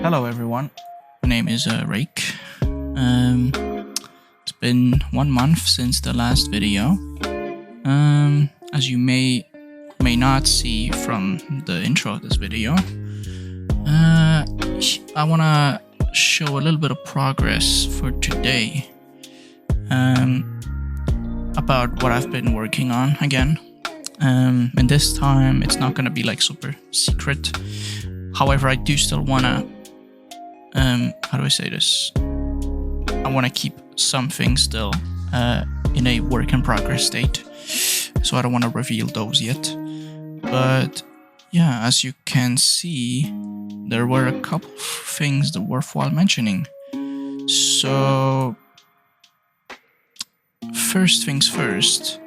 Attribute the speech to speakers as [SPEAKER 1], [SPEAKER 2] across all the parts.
[SPEAKER 1] Hello everyone, my name is Rake. It's been 1 month since the last video. As you may not see from the intro of this video, I want to show a little bit of progress for today about what I've been working on again. And this time it's not going to be like super secret. However, I do still want to how do I say this? I want to keep some things still in a work in progress state, so I don't want to reveal those yet. But yeah, as you can see, there were a couple of things that were worthwhile mentioning. So first things first,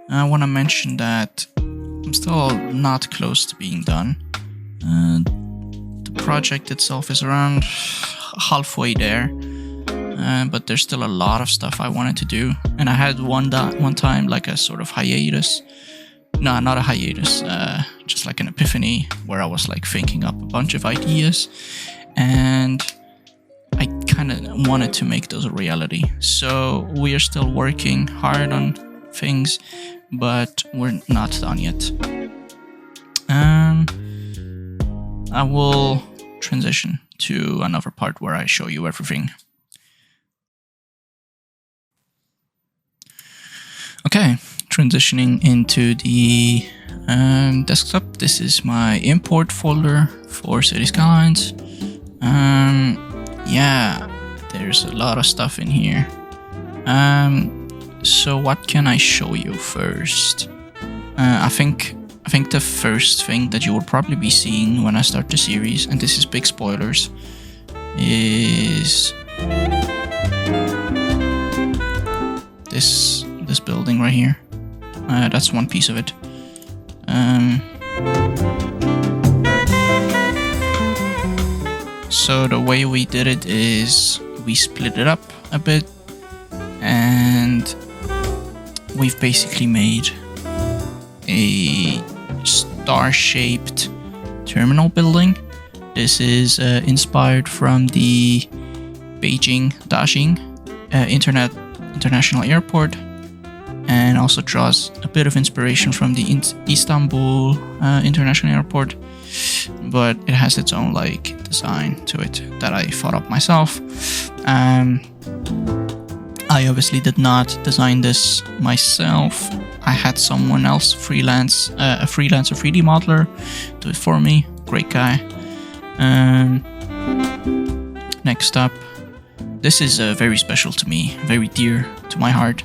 [SPEAKER 1] I want to mention that I'm still not close to being done. The project itself is around halfway there, but there's still a lot of stuff I wanted to do, and I had one time like a sort of hiatus. No, not a hiatus, just like an epiphany where I was like thinking up a bunch of ideas, and I kind of wanted to make those a reality. So we are still working hard on things, but we're not done yet. I will transition to another part where I show you everything. Okay, transitioning into the desktop. This is my import folder for City Skylines. Yeah, there's a lot of stuff in here. So what can I show you first? I think the first thing that you will probably be seeing when I start the series, and this is big spoilers, is this building right here. That's one piece of it. So the way we did it is we split it up a bit, and we've basically made a star-shaped terminal building. This is inspired from the Beijing Daxing International Airport, and also draws a bit of inspiration from the Istanbul International Airport, but it has its own like design to it that I thought up myself. I obviously did not design this myself. I had someone else, a freelancer 3D modeler, do it for me. Great guy. Next up, this is very special to me, very dear to my heart.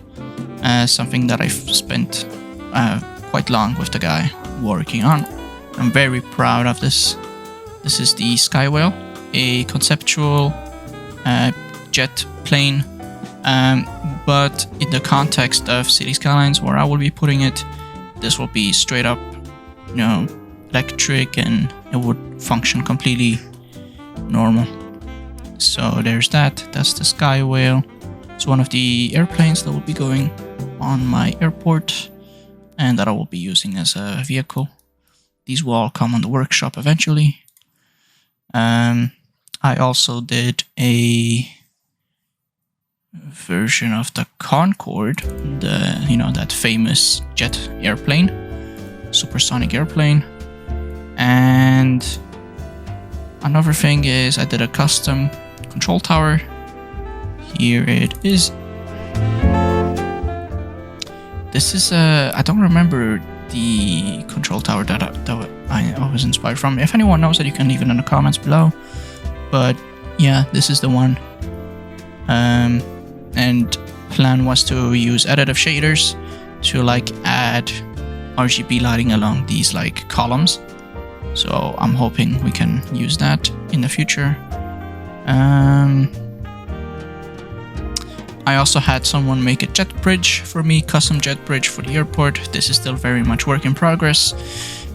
[SPEAKER 1] Something that I've spent quite long with the guy working on. I'm very proud of this. This is the Skywhale, a conceptual jet plane. But in the context of City Skylines, where I will be putting it, this will be straight up, electric, and it would function completely normal. So there's that. That's the Skywhale. It's one of the airplanes that will be going on my airport, and that I will be using as a vehicle. These will all come on the workshop eventually. I also did a version of the Concorde, that famous jet airplane, supersonic airplane. And another thing is I did a custom control tower. Here it is. This is I don't remember the control tower that I was inspired from. If anyone knows it, you can leave it in the comments below. But yeah, this is the one. And plan was to use additive shaders to like add RGB lighting along these like columns. So I'm hoping we can use that in the future. I also had someone make a jet bridge for me, custom jet bridge for the airport. This is still very much work in progress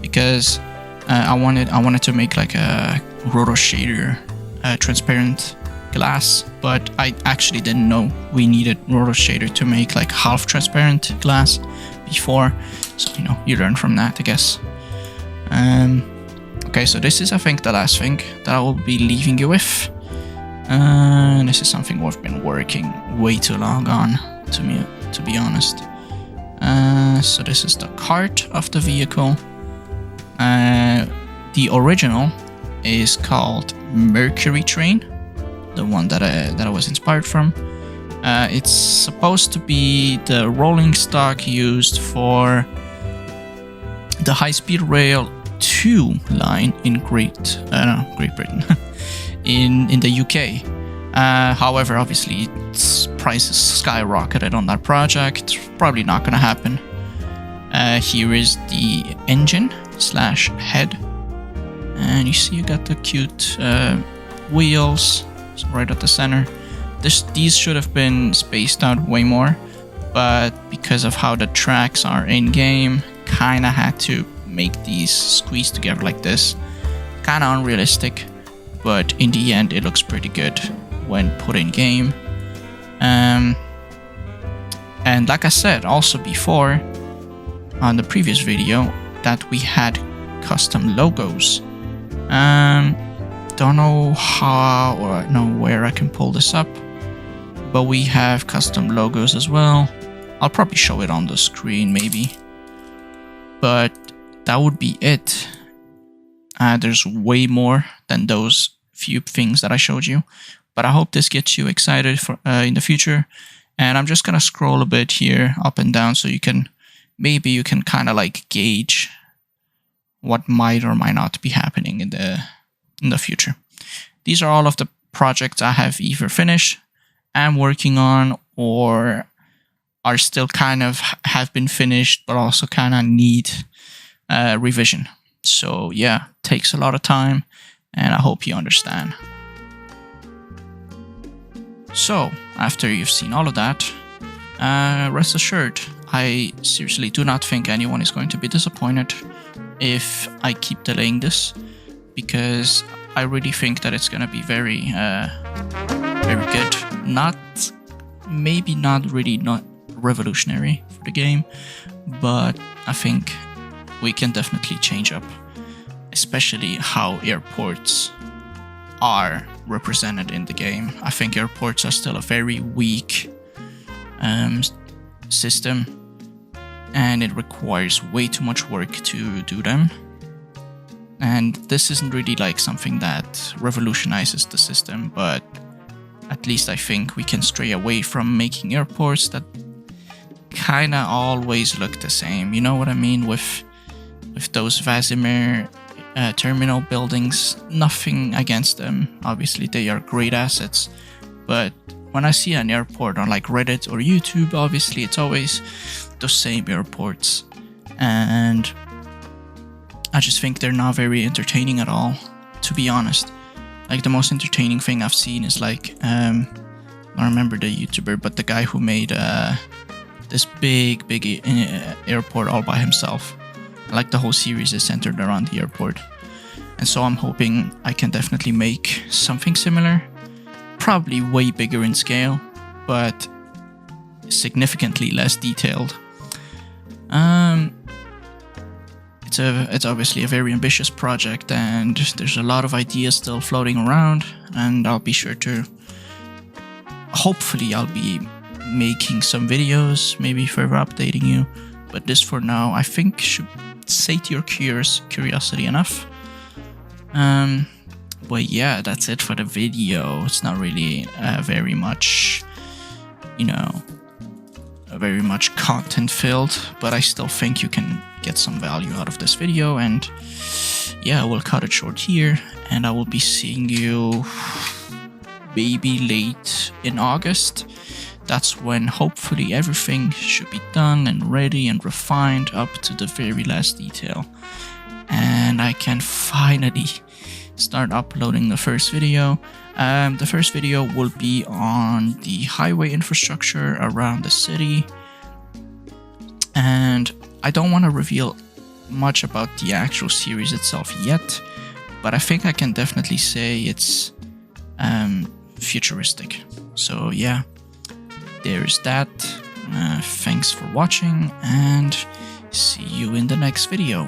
[SPEAKER 1] because I wanted to make like a roto shader transparent glass, but I actually didn't know we needed roto shader to make like half transparent glass before. So you learn from that, I guess. Okay, so this is, I think, the last thing that I will be leaving you with. This is something we've been working way too long on, to be honest. So this is the cart of the vehicle. The original is called Mercury Train, the one that I was inspired from. It's supposed to be the rolling stock used for the high-speed rail 2 line in Great Britain, in the UK. However, obviously, its prices skyrocketed on that project. Probably not going to happen. Here is the engine / head, and you see you got the cute wheels right at the center. These should have been spaced out way more, but because of how the tracks are in game, kind of had to make these squeeze together like this. Kind of unrealistic, but in the end it looks pretty good when put in game. And like I said also before on the previous video, that we had custom logos. Don't know how or know where I can pull this up, but we have custom logos as well. I'll probably show it on the screen maybe, but that would be it. There's way more than those few things that I showed you, but I hope this gets you excited for in the future. And I'm just gonna scroll a bit here up and down so you can kind of like gauge what might or might not be happening in the future. These are all of the projects I have either finished, am working on, or are still kind of have been finished but also kind of need revision. So yeah, takes a lot of time, and I hope you understand. So after you've seen all of that, rest assured, I seriously do not think anyone is going to be disappointed if I keep delaying this, because I really think that it's going to be very good. Maybe not revolutionary for the game, but I think we can definitely change up, especially how airports are represented in the game. I think airports are still a very weak system, and it requires way too much work to do them. And this isn't really like something that revolutionizes the system, but at least I think we can stray away from making airports that kind of always look the same. You know what I mean? With those Vasimir terminal buildings, nothing against them. Obviously, they are great assets. But when I see an airport on like Reddit or YouTube, obviously it's always the same airports. And I just think they're not very entertaining at all, to be honest. Like the most entertaining thing I've seen is like, I don't remember the YouTuber, but the guy who made this big airport all by himself. Like the whole series is centered around the airport. And so I'm hoping I can definitely make something similar. Probably way bigger in scale, but significantly less detailed. It's obviously a very ambitious project, and there's a lot of ideas still floating around, and I'll be sure to, hopefully I'll be making some videos, maybe further updating you, but this for now I think should sate your curiosity enough. But yeah, that's it for the video. It's not really very much, very much content filled, but I still think you can get some value out of this video. And yeah, we'll cut it short here, and I will be seeing you maybe late in August. That's when hopefully everything should be done and ready and refined up to the very last detail, and I can finally start uploading the first video. The first video will be on the highway infrastructure around the city, and I don't want to reveal much about the actual series itself yet, but I think I can definitely say it's futuristic. So yeah, there's that. Thanks for watching, and see you in the next video.